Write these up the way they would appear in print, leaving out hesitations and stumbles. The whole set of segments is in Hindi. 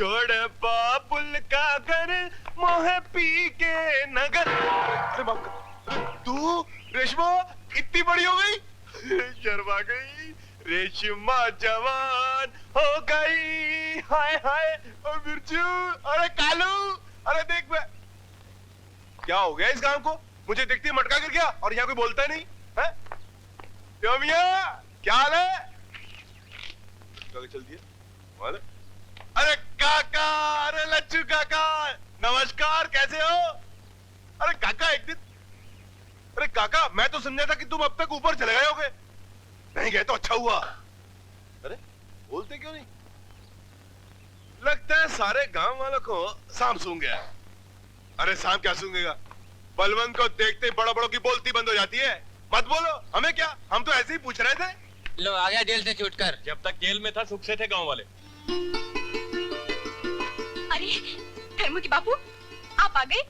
छोड़ बाबुल का घर मोह पी के नगर। अरे बाप का, तू रेशमा इतनी बड़ी हो गई, शर्मा गई। रेशमा जवान हो गई, हाय हाय। और बिरजू, अरे कालू, अरे देख मैं, क्या हो गया इस गांव को? मुझे देखते ही मटका गिर गया और यहाँ कोई बोलता नहीं है? क्यों मियां, क्या हाल है? चल दिया। अरे काका, अरे लच्चू काका, नमस्कार, कैसे हो? अरे काका एक दिन, अरे काका मैं तो समझा था कि तुम अब तक ऊपर चले गए होगे। नहीं गए तो अच्छा हुआ। अरे बोलते क्यों नहीं? लगता है सारे गांव वालों को सांप सूंघ गया। अरे सांप क्या सूंघेगा? बलवंत को देखते ही बड़ा बड़ों की बोलती बंद हो जाती है। मत बोलो, हमें क्या, हम तो ऐसे ही पूछ रहे थे। लो आ गया जेल से छूटकर। जब तक जेल में था सुख से थे गांव वाले। अरे धर्मू के बापू, आप आ गए?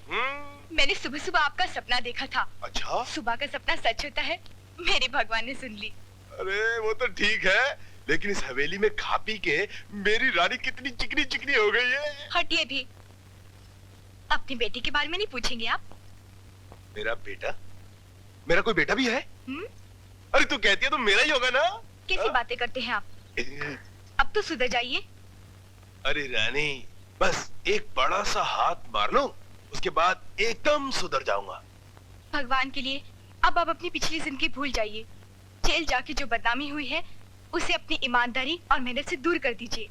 मैंने सुबह सुबह आपका सपना देखा था। अच्छा? सुबह का सपना सच होता है, मेरे भगवान ने सुन ली। अरे वो तो ठीक है, लेकिन इस हवेली में खा पी के मेरी रानी कितनी चिकनी चिकनी हो गई है। हटिए भी, अपनी बेटी के बारे में नहीं पूछेंगे आप? मेरा बेटा? मेरा कोई बेटा भी है? अरे तू कहती है तो मेरा ही होगा ना? कैसी बातें करते हैं आप? अब तो सुधर जाइए। अरे रानी, बस एक बड़ा सा हाथ मार लो, उसके बाद एकदम सुधर जाऊंगा। भगवान के लिए अब आप अपनी पिछली जिंदगी भूल जाइए। जेल जाके जो बदनामी हुई है उसे अपनी ईमानदारी और मेहनत से दूर कर दीजिए।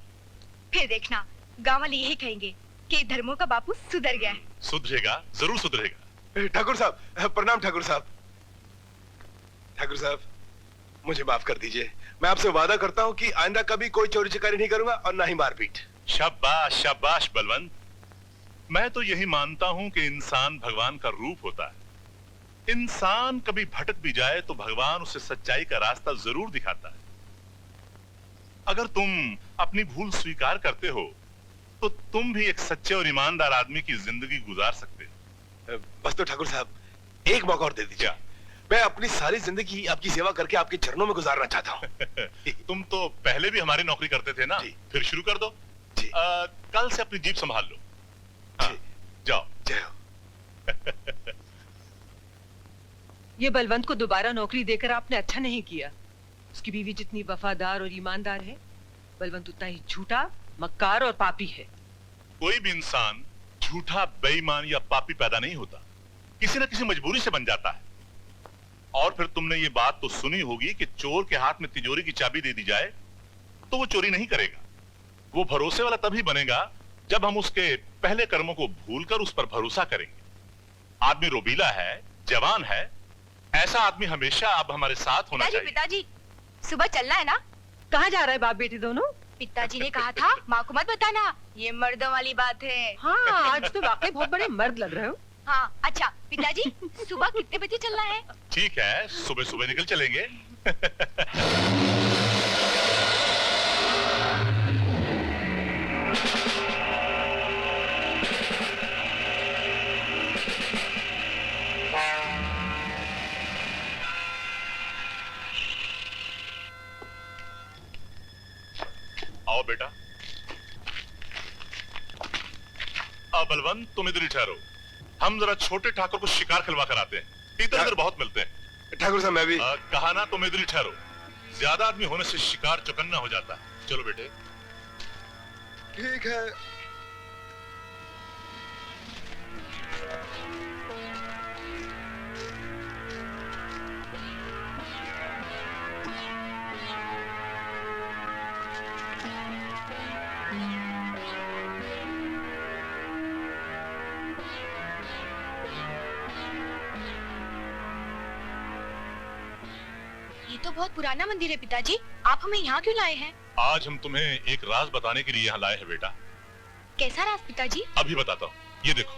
फिर देखना गांव वाले यही कहेंगे कि धर्मों का बापू सुधर गया है। सुधरेगा, जरूर सुधरेगा। ठाकुर साहब, प्रणाम ठाकुर साहब। ठाकुर साहब मुझे माफ कर दीजिए, मैं आपसे वादा करता हूँ कि आइंदा कभी कोई चोरी चकारी नहीं करूंगा और ना ही मारपीट। शाबाश शाबाश बलवंत, मैं तो यही मानता हूँ कि इंसान भगवान का रूप होता है। इंसान कभी भटक भी जाए तो भगवान उसे सच्चाई का रास्ता जरूर दिखाता है। अगर तुम अपनी भूल स्वीकार करते हो तो तुम भी एक सच्चे और ईमानदार आदमी की जिंदगी गुजार सकते हो। बस तो ठाकुर साहब एक मौका और दे दीजिए। मैं अपनी सारी जिंदगी आपकी सेवा करके आपके चरणों में गुजारना चाहता हूँ। तुम तो पहले भी हमारी नौकरी करते थे ना, फिर शुरू कर दो। कल से अपनी जीप संभाल लो। हाँ, जाओ। जय हो। ये बलवंत को दोबारा नौकरी देकर आपने अच्छा नहीं किया। उसकी बीवी जितनी वफादार और ईमानदार है, बलवंत उतना ही झूठा, मक्कार और पापी है। कोई भी इंसान झूठा, बेईमान या पापी पैदा नहीं होता, किसी न किसी मजबूरी से बन जाता है। और फिर तुमने ये बात तो सुनी होगी कि चोर के हाथ में तिजोरी की चाबी दे दी जाए तो वो चोरी नहीं करेगा। वो भरोसे वाला तभी बनेगा जब हम उसके पहले कर्मों को भूलकर उस पर भरोसा करेंगे। आदमी रोबीला है, जवान है, ऐसा आदमी हमेशा अब हमारे साथ होना चाहिए। पिताजी सुबह चलना है ना? कहाँ जा रहा है बाप बेटे दोनों? पिताजी ने कहा था माँ को मत बताना, ये मर्दों वाली बात है। हाँ, आज तो वाकई बहुत बड़े मर्द लग रहे हो। हाँ अच्छा पिताजी, सुबह कितने बजे चलना है? ठीक है, सुबह सुबह निकल चलेंगे। आओ बेटा। बलवंत तुम इधर ही ठहरो, हम जरा छोटे ठाकुर को शिकार खिलवा कर आते हैं। इधर उधर बहुत मिलते हैं। ठाकुर साहब मैं भी। कहा ना, तुम इधर ही ठहरो, ज्यादा आदमी होने से शिकार चौकन्ना हो जाता है। चलो बेटे। ठीक है। तो बहुत पुराना मंदिर है पिताजी, आप हमें यहाँ क्यों लाए हैं? आज हम तुम्हें एक राज बताने के लिए यहाँ लाए हैं बेटा। कैसा राज पिताजी? अभी बताता हूँ, ये देखो।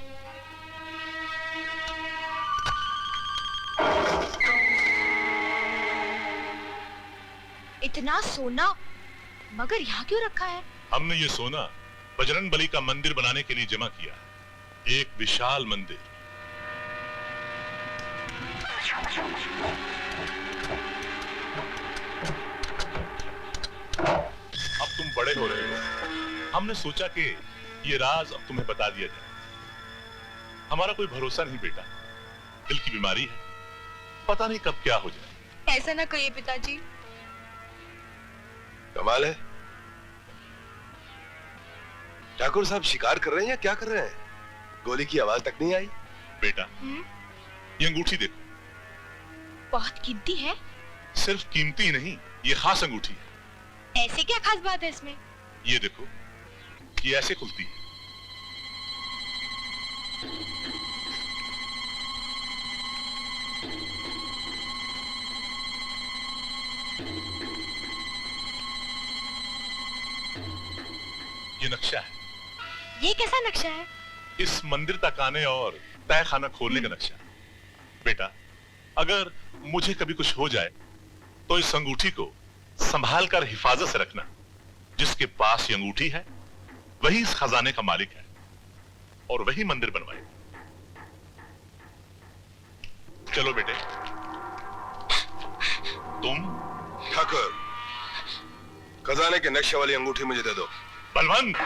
इतना सोना मगर यहाँ क्यों रखा है? हमने ये सोना बजरंग बली का मंदिर बनाने के लिए जमा किया, एक विशाल मंदिर। अब तुम बड़े हो रहे हो, हमने सोचा कि ये राज अब तुम्हें बता दिया जाए। हमारा कोई भरोसा नहीं बेटा, दिल की बीमारी है, पता नहीं कब क्या हो जाए। ऐसा ना कहिए पिताजी। कमाल है, ठाकुर साहब शिकार कर रहे हैं या क्या कर रहे हैं? गोली की आवाज तक नहीं आई। बेटा ये अंगूठी देखो, बहुत कीमती है। सिर्फ कीमती ही नहीं, ये खास अंगूठी है। ऐसी क्या खास बात है इसमें? ये देखो, ये ऐसे खुलती है। ये नक्शा है। ये कैसा नक्शा है? इस मंदिर तक आने और तय खाना खोलने का नक्शा। बेटा अगर मुझे कभी कुछ हो जाए तो इस अंगूठी को संभाल कर हिफाजत से रखना। जिसके पास ये अंगूठी है वही इस खजाने का मालिक है और वही मंदिर बनवाए। चलो बेटे, तुम ठाकुर, खजाने के नक्शे वाली अंगूठी मुझे दे दो। बलवंत,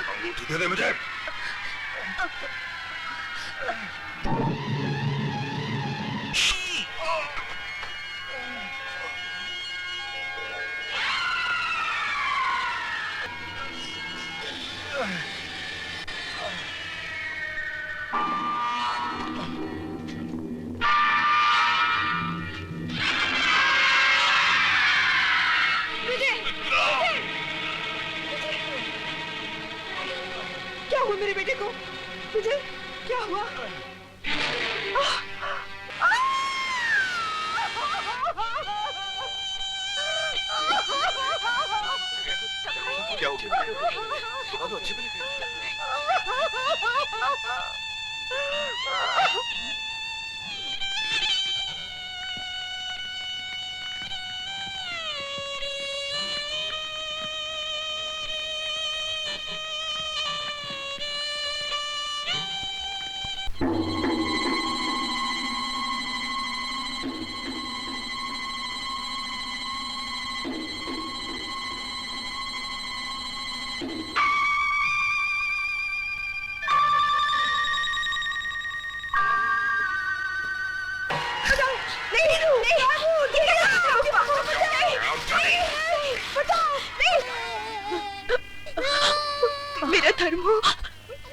अंगूठी दे दे मुझे। क्या हुआ मेरे बेटे को? मुझे क्या हुआ? क्या हो गया? बता दो अच्छी भली।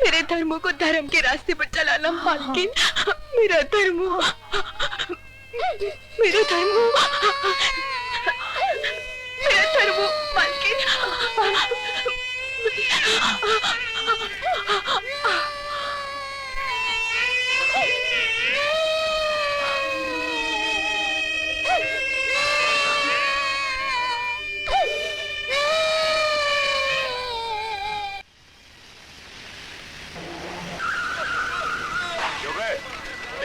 मेरे धर्मों को धर्म के रास्ते पर चलाना मालकिन। मेरा धर्म, मेरा धर्म, मेरा धर्म मालकिन।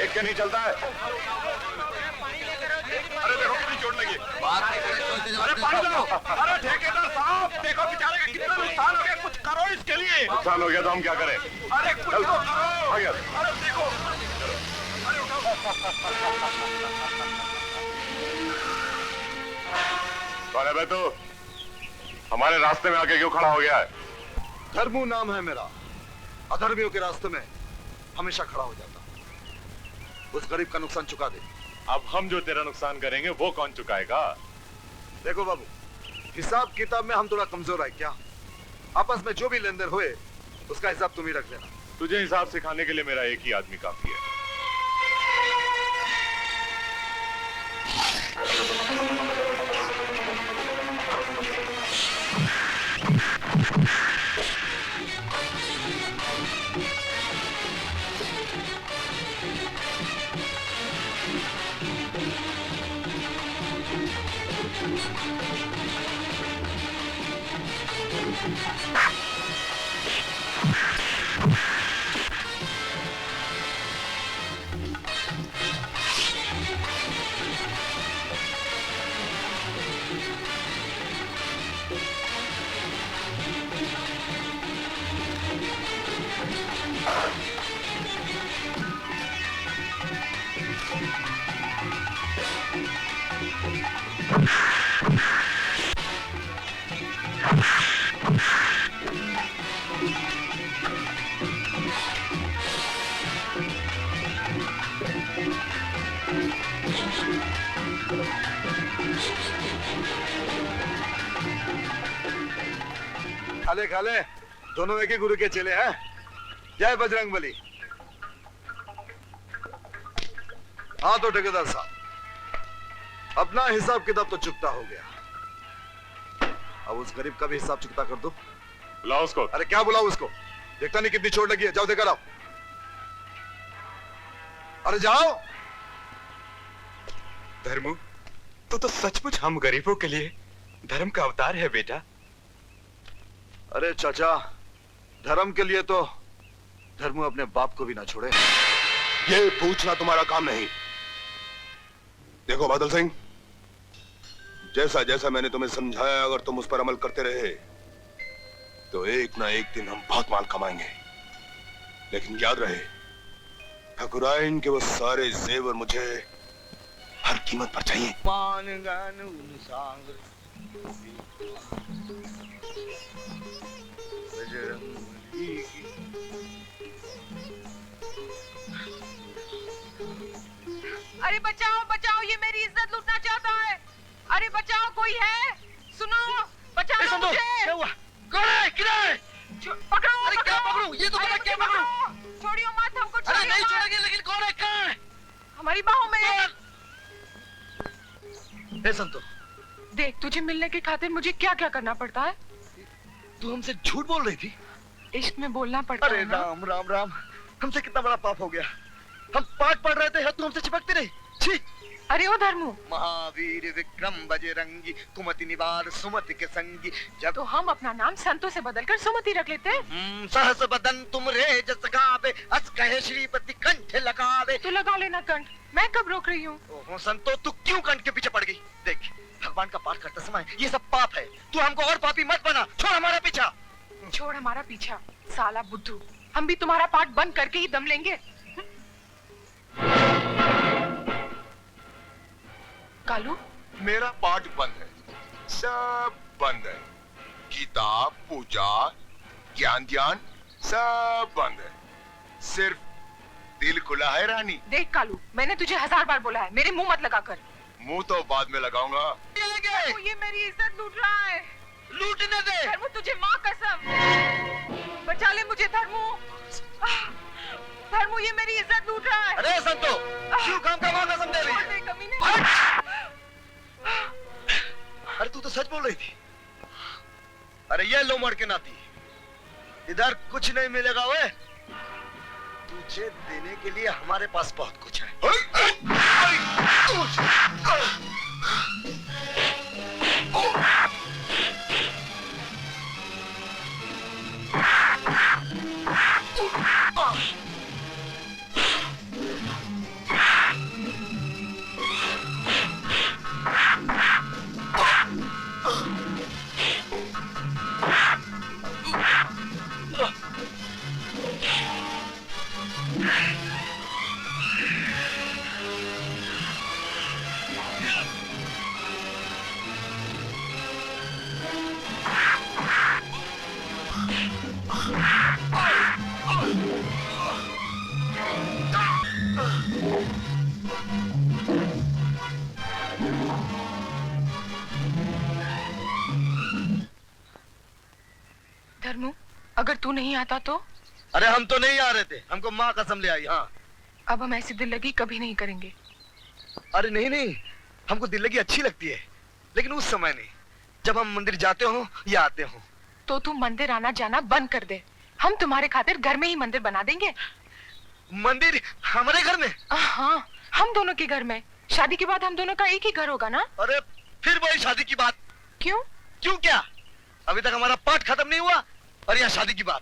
क्या नहीं चलता है? अरे देखो कितनी चोट लगी। अरे पानी लाओ। अरे ठेकेदार साहब देखो बेचारे का कितना नुकसान हो गया, कुछ करो इसके लिए। नुकसान हो गया तो हम क्या करें? अरे कुछ तो करो। अरे देखो, अरे उठाओ। कौन है बे तू? हमारे रास्ते में आके क्यों खड़ा हो गया है? धर्मू नाम है मेरा, अधर्मियों के रास्ते में हमेशा खड़ा हो जाता। उस गरीब का नुकसान चुका दे। अब हम जो तेरा नुकसान करेंगे वो कौन चुकाएगा? देखो बाबू, हिसाब किताब में हम थोड़ा कमजोर है क्या? आपस में जो भी लेन देन हुए उसका हिसाब तुम ही रख देना। तुझे हिसाब सिखाने के लिए मेरा एक ही आदमी काफी है। खा ले दोनों एक ही गुरु के चेले हैं। जय बजरंगबली। हाँ तो ठेकेदार साहब, अपना हिसाब किताब तो चुकता हो गया, अब उस गरीब का भी हिसाब चुकता कर दो। बुलाओ उसको। अरे क्या बुलाओ उसको, देखता नहीं कितनी चोट लगी है, जाओ देखकर आओ। अरे जाओ। धर्मू, तू तो सचमुच हम गरीबों के लिए धर्म का अवतार है बेटा। अरे चाचा, धर्म के लिए तो धर्मू अपने बाप को भी ना छोड़े। ये पूछना तुम्हारा काम नहीं। देखो बादल सिंह, जैसा जैसा मैंने तुम्हें समझाया, अगर तुम उस पर अमल करते रहे तो एक ना एक दिन हम बहुत माल कमाएंगे। लेकिन याद रहे, ठकुराइन के वो सारे जेवर मुझे हर कीमत पर चाहिए। अरे बचाओ बचाओ, ये मेरी इज्जत लूटना चाहता है। अरे बचाओ, कोई है? सुनो, बचाओ मुझे। क्या हुआ? कौन है? किधर है? पकड़ो। अरे क्या पकड़ूं? ये तो बता क्या पकड़ूं? छोड़ियो मत हमको। अरे नहीं छोड़ेंगे, लेकिन कौन है? कहाँ है? हमारी बाहों में। हे संतो, देख, तुझे मिलने की खातिर मुझे क्या क्या करना पड़ता है। तू हमसे झूठ बोल रही थी। इश्क में बोलना पड़ता अरे है ना। राम राम राम, हमसे कितना बड़ा पाप हो गया। हम पाठ पढ़ रहे थे, तू हमसे चिपकती रही। छी। अरे ओ धर्मू, महावीर विक्रम बजरंगी, कुमति निवार सुमति के संगी। जब तो हम अपना नाम संतों से बदलकर सुमति रख लेते। सहस बदन तुम रे जस गावे, अस कहे श्रीपति कंठ लगावे। तू लगा लेना कंठ, मैं कब रोक रही हूँ? ओहो संतो, तू क्यों कंठ के पीछे पड़ गई? देख, भगवान का पाठ करते समय ये सब पाप है। तू हमको और पापी मत बना, छोड़ हमारा पीछा। छोड़ हमारा पीछा, साला बुद्धू। हम भी तुम्हारा पाठ बंद करके ही दम लेंगे। कालू, मेरा पाठ बंद है, सब बंद है। गीता, पूजा, ज्ञान ध्यान सब बंद है। सिर्फ दिल खुला है रानी। देख कालू, मैंने तुझे 1000 बार बोला है, मेरे मुंह मत लगा कर। मुंह तो बाद में लगाऊंगा। ये मेरी इज्जत लूट रहा है। लूटने दे। धर्मू, तुझे माँ कसम, बचा ले मुझे धर्मू। धर्मू, ये मेरी इज्जत लूट रहा है। अरे संतो, क्यों काम का माँ कसम दे रही है? अरे तू तो सच बोल रही थी। अरे ये लो मर के नाती, इधर कुछ नहीं मिलेगा। वे तुझे देने के लिए हमारे पास बहुत कुछ है। धर्मू, अगर तू नहीं आता तो? अरे हम तो नहीं आ रहे थे, हमको माँ कसम ले आई। हाँ, अब हम ऐसी दिल लगी कभी नहीं करेंगे। अरे नहीं नहीं, हमको दिल लगी अच्छी लगती है, लेकिन उस समय नहीं, जब हम मंदिर जाते हो या आते हो। तो तू मंदिर आना जाना बंद कर दे, हम तुम्हारे खातिर घर में ही मंदिर बना देंगे। मंदिर हमारे घर में? हाँ, हम दोनों के घर में। शादी के बाद हम दोनों का एक ही घर होगा ना? अरे फिर वही शादी की बात। क्यों? क्यों क्या? अभी तक हमारा पाठ खत्म नहीं हुआ और यहाँ शादी की बात।